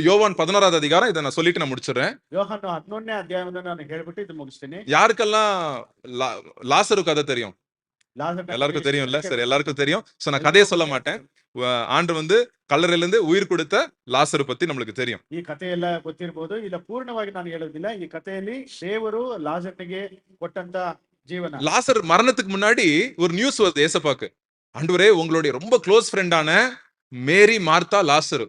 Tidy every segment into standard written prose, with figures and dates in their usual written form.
யோவான் 11வது அதிகாரம், இதை நான் சொல்லிட்டு நான் முடிச்சிடுறேன். ಯೋಹಾನ 11ನೇ ಅಧ್ಯಾಯವನ್ನು ನಾನು ಹೇಳ್ಬಿಟ್ಟು ಇದು ಮುಗಿಸ್ತೀನಿ. யாருக்கெல்லாம் லாசரு கதை தெரியும்? ಲಾಜರ್ನ எல்லாருக்கும் ಕಥೆ தெரியும்ல? ಎಷ್ಟು சரி, ಜನಕ್ಕೆ எல்லாருக்கும் தெரியும். சோ நான் கதையை ಎಲ್ರಿಗೂ சொல்ல ಗೊತ್ತೇ மாட்டேன். ಇರ್ತದೆ. ஆண்டு வந்து கல்லறையில இருந்து உயிர் கொடுத்த லாசரு பத்தி நம்மளுக்கு தெரியும். ಈ ಕಥೆ ಎಲ್ಲ ಗೊತ್ತಿರಬಹುದು. ಇಲ್ಲ ಪೂರ್ಣವಾಗಿ ನಾನು ಹೇಳೋದಿಲ್ಲ. ಈ ಕಥೆಯಲ್ಲಿ ದೇವರು ಲಾಜರ್ನಿಗೆ ಕೊಟ್ಟಂತ ಜೀವನ. லாசர் மரணத்துக்கு முன்னாடி ஒரு நியூஸ் வருது ஏசப்பாக்கு. ஆண்டவரே, உங்களுடைய ரொம்ப க்ளோஸ் ஃப்ரெண்டான மேரி, மார்த்தா, லாசரு,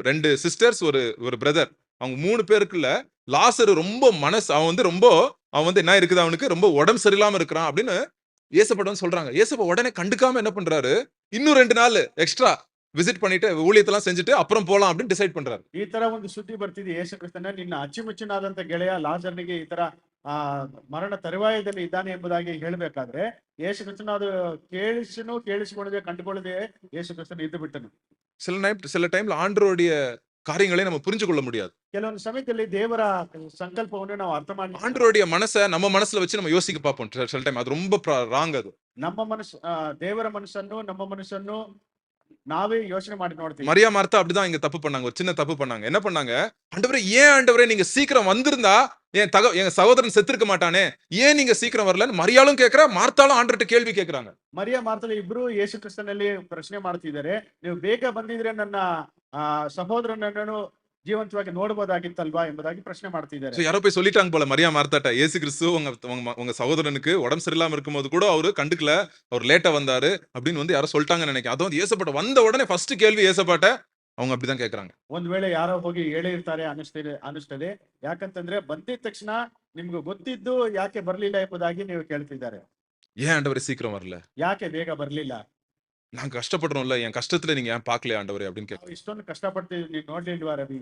ரெண்டு சிஸ்டர்ஸ், ஒரு பிரதர், அவங்க 3 பேருக்குள்ள லாசரு ரொம்ப அவன் வந்து என்ன இருக்குது, அவனுக்கு ரொம்ப உடம்பு சரியில்லாம இருக்கிறான் அப்படின்னு ஏசப்பா சொல்றாங்க. ஏசப்பா உடனே கண்டுக்காம என்ன பண்றாரு, இன்னும் 2 நாள் எக்ஸ்ட்ரா விசிட் பண்ணிட்டு ஊழியத்தெல்லாம் செஞ்சுட்டு அப்புறம் போலாம் அப்படின்னு டிசைட் பண்றாரு. ಈ ತರ ಒಂದು ಸುದ್ದಿ ಬರ್ತಿದೆ ಯೇಸು ಕ್ರಿಸ್ತನ ನಿನ್ನ ಅಚ್ಚುಮೆಚ್ಚುನಾದಂತ ಗೆಳೆಯ ಲಾಜರ್ನಿಗೆ ಈ ತರ ಮರಣ ತರುವಾಯದಲ್ಲಿ ಇದ್ದಾನೆ ಎಂಬುದಾಗಿ ಹೇಳಬೇಕಾದ್ರೆ ಯೇಸು ಕ್ರಿಸ್ತನ ಅದು ಕೇಳಿಸಿಕೊಳ್ಳದೆ ಕಂಡುಕೊಳ್ಳದೆ ಯೇಸು ಕ್ರಿಸ್ತನ ಇದ್ದು ಬಿಟ್ಟನು. சில டைம்ல ஆண்டவருடைய காரியங்களை நம்ம புரிஞ்சு கொள்ள முடியாது. ಕೆಲವೊಂದು ಸಮಯದಲ್ಲಿ ದೇವರ ಸಂಕಲ್ಪವನ್ನು ನಾವು ಅರ್ಥ ಮಾಡಿ ஆண்டவருடைய மனசை நம்ம மனசுல வச்சு நம்ம யோசிக்க பார்ப்போம். சில டைம் அது ரொம்ப ராங். அது ನಮ್ಮ ಮನಸ್ಸು ದೇವರ ಮನಸ್ಸನ್ನು ನಮ್ಮ ಮನಸ್ಸನ್ನು நாவே யோசனை ಮಾಡಿ ನೋಡ್ತೀವಿ. மரியா மார்த்தா அப்படிதான் இங்க தப்பு பண்ணாங்க. ஒரு சின்ன தப்பு பண்ணாங்க. என்ன பண்ணாங்க, ஆண்டவரே நீங்க சீக்கிரம் வந்திருந்தா எங்க சகோதரன் செத்துருக்க மாட்டானே, ஏன் நீங்க சீக்கிரம் வரலன்னு மரியாளும் கேட்கிறா, மார்த்தாலும் ஆண்டவர்ட்ட கேள்வி கேட்கறாங்க. ಮರಿಯಾ ಮಾರ್ತಳು ಇಬ್ರು ಯೇಸು ಕ್ರಿಸ್ತನಲ್ಲಿ ಪ್ರಶ್ನೆ ಮಾಡ್ತಿದ್ದಾರೆ. ನೀವು ಬೇಗ ಬಂದಿದ್ರೆ ನನ್ನ ಸಹೋದರನನ್ನು ಜೀವಂತವಾಗಿ ನೋಡಬಹುದಾಗಿತ್ತಲ್ವಾ ಎಂಬುದಾಗಿ ಪ್ರಶ್ನೆ ಮಾಡ್ತಿದ್ದಾರೆ. யாரோ போய் சொல்லிட்டாங்க போல மரியா மார்த்தாட்ட, இயேசு கிறிஸ்து உங்க சகோதரனுக்கு உடம்பு சரியில்லாம இருக்கும்போது கூட அவரு கண்டுக்கல, அவர் லேட்டா வந்தாரு அப்படின்னு வந்து யாரோ சொல்லிட்டாங்கன்னு நினைக்கிறேன். அதுவும் ஏசப்பாட்ட வந்த உடனே ஃபர்ஸ்ட் கேள்வி ஏசப்பாட்ட அவங்க அப்படிதான் கேட்கறாங்க. ಒಂದ್ ವೇಳೆ ಯಾರೋ ಹೋಗಿ ಹೇಳಿರ್ತಾರೆ ಅನಿಸ್ತದೆ. ಯಾಕಂತಂದ್ರೆ ಬಂದಿದ ತಕ್ಷಣ ನಿಮ್ಗೆ ಗೊತ್ತಿದ್ದು ಯಾಕೆ ಬರ್ಲಿಲ್ಲ ಎಂಬುದಾಗಿ ನೀವು ಕೇಳ್ತಿದ್ದಾರೆ. ஏன் ஆண்டவரே சீக்கிரம் வரல, ಯಾಕೆ ಬೇಗ ಬರ್ಲಿಲ್ಲ, நான் கஷ்டப்படுறோம்ல, என் கஷ்டத்துல நீங்க ஏன் பாக்கலையா ஆண்டவரே அப்படின்னு கேட்க. ಇಷ್ಟೊಂದು ಕಷ್ಟಪಡ್ತೀವಿ ನೀವ್ ನೋಡ್ಲಿಲ್ವಾ ರವಿ.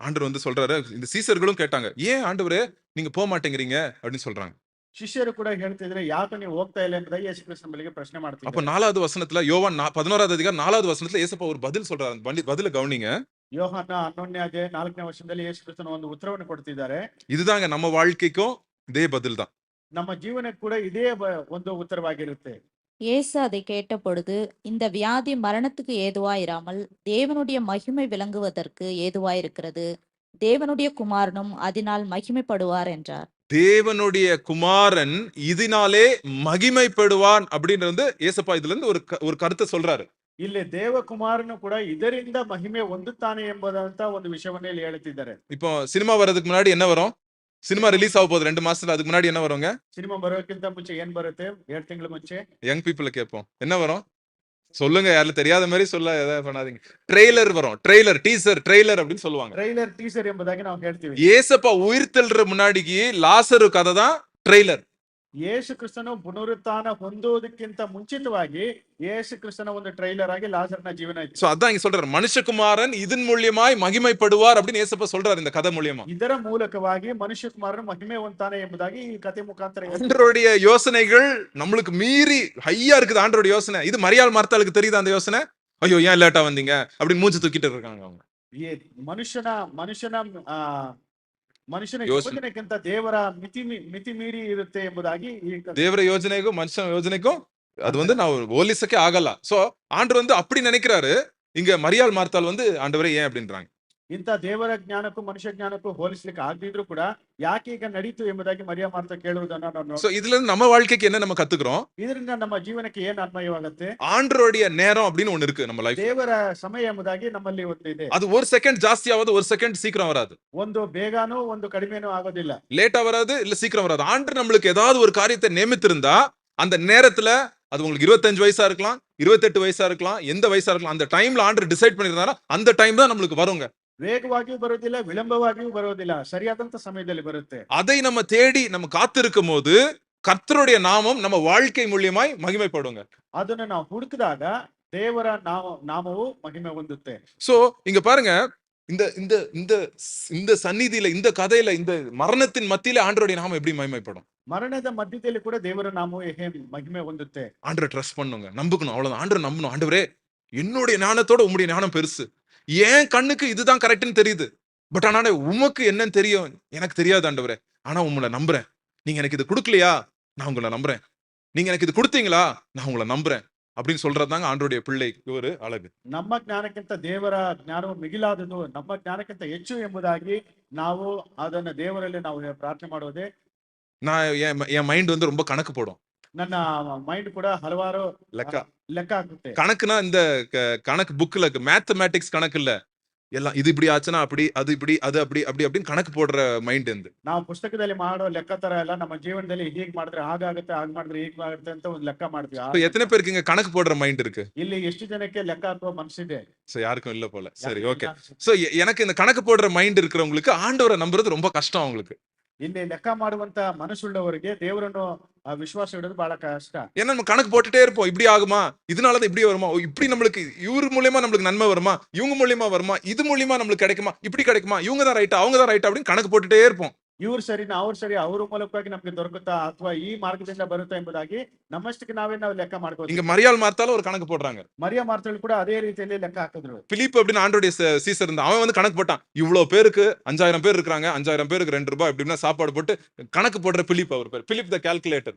ஆண்டவர் வந்து சொல்றாரு, இந்த சீசர்களும் கேட்டாங்க, ஏன் ஆண்டவரே நீங்க போக மாட்டேங்கிறீங்க அப்படின்னு சொல்றாங்க. ಶಿಷ್ಯರು ಕೂಡ ಹೇಳ್ತಿದ್ರೆ ಯಾಕೆ ನೀವು ಹೋಗ್ತಾ ಇಲ್ಲ ಎಂಬುದಾಗಿ ಯೇಸು ಕ್ರಿಸ್ತನ ಬಳಿಗೆ ಪ್ರಶ್ನೆ அப்ப ಮಾಡ್ತಿದ್ದಾರೆ. 4வது வசனத்துல யோவான் 11வது அதிகாரம் 4வது வசனத்துல ஏசப்பா ஒரு பதில் சொல்றாரு. பதில கவனிங்க. ಯೋಹಾನ 11ನೇ ಅಧ್ಯಾಯ 4ನೇ ವಚನದಲ್ಲಿ ಯೇಸು ಕ್ರಿಸ್ತನ ಒಂದು ಉತ್ತರವನ್ನು ಕೊಡ್ತಿದ್ದಾರೆ. இதுதாங்க நம்ம வாழ்க்கைக்கும் இதே பதில் தான். ನಮ್ಮ ಜೀವನಕ್ಕೆ ಕೂಡ ಇದೇ ಒಂದು ಉತ್ತರವಾಗಿರುತ್ತೆ. இயேசு அதை கேட்டபொழுது, இந்த வியாதி மரணத்துக்கு ஏதுவாயிராமல் தேவனுடைய மகிமை விளங்குவதற்கு ஏதுவாயிருக்கிறது, தேவனுடைய குமாரனும் அதனால் மகிமைப்படுவார் என்றார். தேவனுடைய குமாரன் இதனாலே மகிமைப்படுவான் அப்படின்றது ஏசப்பா இதுல இருந்து ஒரு கருத்தை சொல்றாரு. ಇಲ್ಲಿ ದೇವಕುಮಾರನು ಕೂಡ ಇದರಿಂದ ಮಹಿಮೆ ಹೊಂದುತ್ತಾನೆ ಎಂಬುದಂತ ಒಂದು ವಿಷಯವನ್ನ ಇಲ್ಲಿ ಹೇಳ್ತಿದ್ದಾರೆ. இப்போ சினிமா வர்றதுக்கு முன்னாடி என்ன வரும், சினிமா ரிலீஸ் ஆக போகுது 2 மாசத்துல, அதுக்கு முன்னாடி என்ன வருங்க, ಸಿನಿಮಾ ಬರೋಕ್ಕಿಂತ ಮುಂಚೆ ಏನ್ ಬರುತ್ತೆ, 2 ತಿಂಗಳ ಮುಂಚೆ யங் பீப்புளை கேட்போம், என்ன வரும் சொல்லுங்க, யாரும் தெரியாத மாதிரி சொல்ல எதாவது பண்ணாதீங்க. ட்ரெய்லர் வரும், ட்ரெய்லர் அப்படின்னு சொல்லுவாங்க. ಟ್ರೈಲರ್ ಟೀಸರ್ ಎಂಬುದಾಗಿ ನಾವು ಹೇಳ್ತೀವಿ. ஏசப்பா உயிர் தெழுற முன்னாடிக்கு லாசரு கதை தான் ட்ரெய்லர். ಯೇಸು ಕ್ರಿಸ್ತನು ಪುನರುತ್ಥಾನ ಹೊಂದುವುದಕ್ಕಿಂತ ಮುಂಚಿತವಾಗಿ ಯೇಸು ಕ್ರಿಸ್ತನ ಒಂದು ಟ್ರೈಲರ್ ಆಗಿ ಲಾಜರ್ನ ಜೀವನ ಇತ್ತು. சோ அதான் இங்க சொல்றாரு, மனுஷகுமாரன் இதன் மூலியமாய் மகிமைப்படுவார் அப்படின்னு ஏசப்பா சொல்றாரு இந்த கதை மூலியமா. ಇದರ ಮೂಲಕವಾಗಿ ಮನುಷ್ಯ ಕುಮಾರನು ಮಹಿಮೆ ಹೊಂತಾನೆ ಎಂಬುದಾಗಿ ಈ ಕಥೆ ಮುಖಾಂತರ ஆண்டவருடைய யோசனைகள் நம்மளுக்கு மீறி ஹையா இருக்குது. ஆண்டவருடைய யோசனை இது மரியாள் மார்த்தாளுக்கு தெரியுது. அந்த யோசனை, ஐயோ ஏன் லேட்டா வந்தீங்க அப்படின்னு மூஞ்சி தூக்கிட்டு இருக்காங்க அவங்க. ಮನುಷ್ಯನ ಯೋಜನೆಗಿಂತ ದೇವರ ಮಿತಿ ಮೀರಿ ಇರುತ್ತೆ ಎಂಬುದಾಗಿ ದೇವರ ಯೋಜನೆಗೂ ಮನುಷ್ಯನ ಯೋಜನೆಗೂ அது வந்து நான் ಹೋಲಿಸಕ್ಕೆ ಆಗಲ್ಲ. சோ ஆண்டவர் வந்து அப்படி நினைக்கிறாரு. இங்க மரியாள் மார்த்தாள் வந்து ஆண்டவரே ஏன் அப்படின்றாங்க. ಇಂಥ ದೇವರ ಜ್ಞಾನಕ್ಕೂ ಮನುಷ್ಯ ಜ್ಞಾನಕ್ಕೂ ಹೋಲಿಸ್ಲಿಕ್ಕೆ ಆಗದಿದ್ರು ಕೂಡ ಯಾಕೆ ಈಗ ನಡೀತು ಎಂಬುದಾಗಿ ಮರಿಯಾ ಮಾರ್ತಾ ಕೇಳುವುದನ್ನ ನಾವು இதுல இருந்து நம்ம வாழ்க்கைக்கு என்ன நம்ம கத்துக்கிறோம், ಇದರಿಂದ ನಮ್ಮ ಜೀವನಕ್ಕೆ ಏನ್ ಅನ್ವಯವಾಗುತ್ತೆ. ஆண்டவருடைய நேரம் அப்படின்னு ஒண்ணு இருக்கு நம்ம லைஃப். ದೇವರ ಸಮಯ ಎಂಬುದಾಗಿ ನಮ್ಮಲ್ಲಿ ಒಂದು ಇದೆ. அது ஒரு செகண்ட் ஜாஸ்தி ஆகாது, ஒரு செகண்ட் சீக்கிரம் வராது. ಒಂದು ಬೇಗನೂ ಒಂದು ಕಡಿಮೆನೂ ಆಗೋದಿಲ್ಲ, லேட்டா வராது, இல்ல சீக்கிரம் வராது. ஆண்டவர் நம்மளுக்கு ஏதாவது ஒரு காரியத்தை நியமித்திருந்தா அந்த நேரத்துல, அது உங்களுக்கு 25 வயசா இருக்கலாம், 28 வயசா இருக்கலாம், எந்த வயசா இருக்கலாம், அந்த டைம்ல ஆண்டவர் டிசைட் பண்ணிருந்தாரா அந்த டைம் தான் நம்மளுக்கு வருங்க. ವೇಗವಾಗಿಯೂ ಬರೋದಿಲ್ಲ, ವಿಳಂಬವಾಗಿಯೂ ಬರೋದಿಲ್ಲ, ಸರಿಯಾದಂತ ಸಮಯದಲ್ಲಿ ಬರುತ್ತೆ. அதை நம்ம தேடி நம்ம காத்திருக்கும் போது கர்த்தருடைய நாமம் நம்ம வாழ்க்கை மூலியமாய் மகிமைப்படுங்க. ಅದನ್ನ ನಾವು ಹುಡುಕಿದಾಗ ದೇವರ ನಾಮವು ಮಹಿಮೆ ಹೊಂದುತ್ತೆ. சோ இங்க பாருங்க, இந்த இந்த இந்த இந்த சந்நிதியில, இந்த கதையில, இந்த மரணத்தின் மத்தியில ஆண்டவருடைய நாமம் எப்படி மகிமைப்படும். ಮರಣದ ಮಧ್ಯದಲ್ಲಿ ಕೂಡ ದೇವರ ನಾಮವು ಮಹಿಮೆ ಹೊಂದುತ್ತೆ. ஆண்டவரை ட்ரஸ்ட் பண்ணுங்க, நம்புக்கணும், அவ்வளவுதான். ஆண்டவரை நம்பணும். ஆண்டவரே, என்னுடைய ஞானத்தோட உம்முடைய ஞானம் பெருசு, ஏன் கண்ணுக்கு இதுதான் கரெக்ட்னு தெரியுது, பட் ஆனா உமக்கு என்னன்னு தெரியும் எனக்கு தெரியாது ஆண்டவரே, ஆனா உங்களை நம்புறேன். நீங்க எனக்கு இது கொடுக்கலையா, நான் உங்களை நம்புறேன். நீங்க எனக்கு இது கொடுத்தீங்களா, நான் உங்களை நம்புறேன் அப்படின்னு சொல்றதுதாங்க ஆண்டவருடைய பிள்ளைக்கு ஒரு அழகு. ನಮ್ಮ ಜ್ಞಾನಕ್ಕಿಂತ ದೇವರ ಜ್ಞಾನವು ಮಿಗಿಲಾದುದು, ನಮ್ಮ ಜ್ಞಾನಕ್ಕಿಂತ ಹೆಚ್ಚು ಎಂಬುದಾಗಿ ನಾವು ಅದನ್ನ ದೇವರಲ್ಲಿ ನಾವು ಪ್ರಾರ್ಥನೆ ಮಾಡುವುದೇ. நான் என் மைண்ட் வந்து ரொம்ப கணக்கு போடும். ನನ್ನ ಮೈಂಡ್ ಕೂಡ ಹಲವಾರು ಲೆಕ್ಕ. ಲೆಕ್ಕ ಹಾಕುತ್ತೆ. கணக்குனா இந்த கணக்கு புக்ல மேத்தமேட்டிக்ஸ் கணக்கு இல்ல. எல்லாம் இது இப்படி ஆச்சுன்னா அப்படி, அது இப்படி, அது அப்படி அப்படி அப்படின்னு கணக்கு போடுற மைண்ட் இருந்து. ನಾವು ಪುಸ್ತಕದಲ್ಲಿ ಮಾಡೋ ಲೆಕ್ಕ ತರ ಎಲ್ಲ ನಮ್ಮ ಜೀವನದಲ್ಲಿ ಹೀಗೆ ಮಾಡಿದ್ರೆ ಹಾಗಾಗುತ್ತೆ, ಹಾಗೆ ಮಾಡಿದ್ರೆ ಹೀಗೆ ಆಗುತ್ತೆ ಅಂತ ಒಂದು ಲೆಕ್ಕ ಮಾಡ್ತೀವಿ. இப்ப எத்தனை பேருக்கு இங்க கணக்கு போடுற மைண்ட் இருக்கு? ಇಲ್ಲಿ ಎಷ್ಟು ಜನಕ್ಕೆ ಲೆಕ್ಕ ಹಾಕುವ ಮನಸ್ಸಿದೆ? சோ யாருக்கும் இல்ல போல. சரி, ஓகே. ಯಾರಿಗೂ ಇಲ್ಲ. சோ எனக்கு இந்த கணக்கு போடுற மைண்ட் இருக்கிறவங்களுக்கு ஆண்டவரை நம்புறது ரொம்ப கஷ்டம் அவங்களுக்கு. ಇಲ್ಲಿ ಲೆಕ್ಕ ಮಾಡುವಂತ ಮನಸ್ಸುಳ್ಳವರಿಗೆ ದೇವರನ್ನು ವಿಶ್ವಾಸ ಇಡೋದು ಬಹಳ ಕಷ್ಟ. ஏன்னா நம்ம கணக்கு போட்டுட்டே இருப்போம். இப்படி ஆகுமா, இதனாலதான் இப்படி வருமா, இப்படி நம்மளுக்கு இவரு மூலியமா நம்மளுக்கு நன்மை வருமா, இவங்க மூலியமா வருமா, இது மூலியமா நம்மளுக்கு கிடைக்குமா, இப்படி கிடைக்குமா, இவங்க தான் ரைட்டா, அவங்க தான் ரைட்டா அப்படின்னு கணக்கு போட்டுட்டே இருப்போம். ಇವ್ರು ಸರಿನಾ ಅವ್ರು ಸರಿ, ಅವ್ರ ಮೂಲಕವಾಗಿ ನಮ್ಗೆ ದೊರಕುತ್ತಾ ಅಥವಾ ಈ ಮಾರ್ಗದಿಂದ ಬರುತ್ತಾ ಎಂಬುದಾಗಿ ನಮ್ಮಷ್ಟಕ್ಕೆ ನಾವು ಲೆಕ್ಕ ಮಾಡ್ಕೋತೀವಿ. இங்க மரியாள் மார்த்தால ஒரு கணக்கு போடுறாங்க. ಮರಿಯ ಮಾರ್ತಳು ಕೂಡ ಅದೇ ರೀತಿಯಲ್ಲಿ ಲೆಕ್ಕ ಹಾಕಿದ್ರು. பிலிப் அப்படின்னு ஆண்டோடைய சீசர் இருந்தா அவன் வந்து கணக்கு போட்டான். இவ்வளவு பேருக்கு 5000 பேர் இருக்காங்க, 5000 பேருக்கு ₹2 இப்படின்னா சாப்பாடு போட்டு கணக்கு போடுற பிலிப் அவர் பேர். பிலிப் த ಕ್ಯಾಲ್ಕುಲೇಟರ್.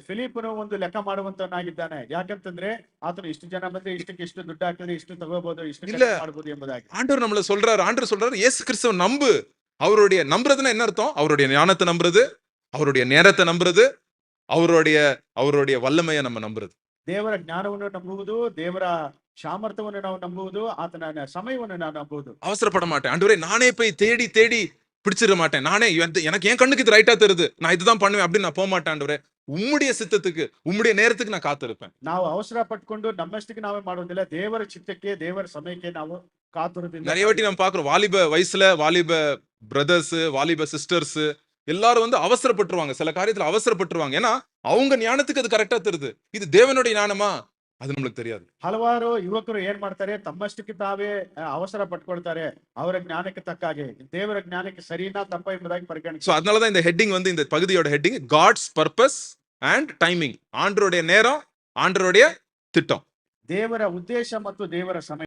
ಫಿಲಿಪ್ಪನು ಒಂದು ಲೆಕ್ಕ ಮಾಡುವಂತನಾಗಿದ್ದಾನೆ. ಯಾಕಂತಂದ್ರೆ ಆತನು ಇಷ್ಟು ಜನ ಬಂದ್ರೆ ಇಷ್ಟಕ್ಕೆ ಇಷ್ಟು ದುಡ್ಡು ಹಾಕಿದ್ರೆ ಇಷ್ಟು ತಗೋಬಹುದು, ಇಷ್ಟು ಇಲ್ಲ. ಮಾಡಬಹುದು ಎಂಬುದಾಗಿ. ஆண்டவர் நம்மள சொல்றாரு. ஆண்டவர் சொல்றாரு இயேசு கிறிஸ்துவ நம்பு. அவருடைய நம்புறதுன்னா என்ன அர்த்தம்? அவருடைய ஞானத்தை நம்புறது, அவருடைய நேரத்தை நம்புறது, அவருடைய வல்லமையை நம்ம நம்புறது. ದೇವರ ಜ್ಞಾನವನ್ನು ನಂಬುವುದು, ದೇವರ ಸಾಮರ್ಥ್ಯವನ್ನು ನಾವು ನಂಬುವುದು, ಆತನ ಸಮಯವನ್ನು ನಾವು ನಂಬುವುದು. அவசரப்பட மாட்டேன். ஆண்டவரே நானே போய் தேடி தேடி பிடிச்சிட மாட்டேன். நானே எனக்கு என் கண்ணுக்கு இது ரைட்டா தெரியுது, நான் இதுதான் பண்ணுவேன் அப்படின்னு நான் போக மாட்டேன். ஆண்டவரே உம்முடைய சித்தத்துக்கு, உம்முடைய நேரத்துக்கு நான் காத்திருப்பேன். ನಾವು ಅವಸರ ಪಟ್ಕೊಂಡು ನಮ್ಮಷ್ಟಕ್ಕೆ ನಾವೇ ಮಾಡುವುದಿಲ್ಲ. ದೇವರ ಚಿತ್ತಕ್ಕೆ, ದೇವರ ಸಮಯಕ್ಕೆ ನಾವು ಕಾತುರದಿಂದ. நிறைய வாட்டி நம்ம பாக்குறோம், வாலிப வயசுல வாலிப பிரதர்ஸ், வாலிப சிஸ்டர்ஸ் எல்லாரும் வந்து அவசரப்பட்டுருவாங்க. சில காரியத்துல அவசரப்பட்டுருவாங்க. ஏன்னா அவங்க ஞானத்துக்கு அது கரெக்டா தெரியுது. இது தேவனுடைய ஞானமா அது நம்மளுக்கு தெரியாது. ಹಲವಾರು ಯುವಕರು ಏನ್ ಮಾಡ್ತಾರೆ, ತಮ್ಮಷ್ಟಕ್ಕೆ ತಾವೇ ಅವಸರ ಪಟ್ಕೊಳ್ತಾರೆ. ಅವರ ಜ್ಞಾನಕ್ಕೆ ತಕ್ಕ ಹಾಗೆ ದೇವರ ಜ್ಞಾನಕ್ಕೆ ಸರಿನಾ ತಪ್ಪ ಎಂಬುದಾಗಿ சோ ಪರಿಗಣಿಸ್ತಾರೆ. அதனாலதான் இந்த ஹெட்டிங் வந்து, இந்த பகுதியோட heading God's purpose and timing. ஆண்டவருடைய நேரம், ஆண்டவருடைய திட்டம். ದೇವರ ಉದ್ದೇಶ ಮತ್ತು ದೇವರ ಸಮಯ.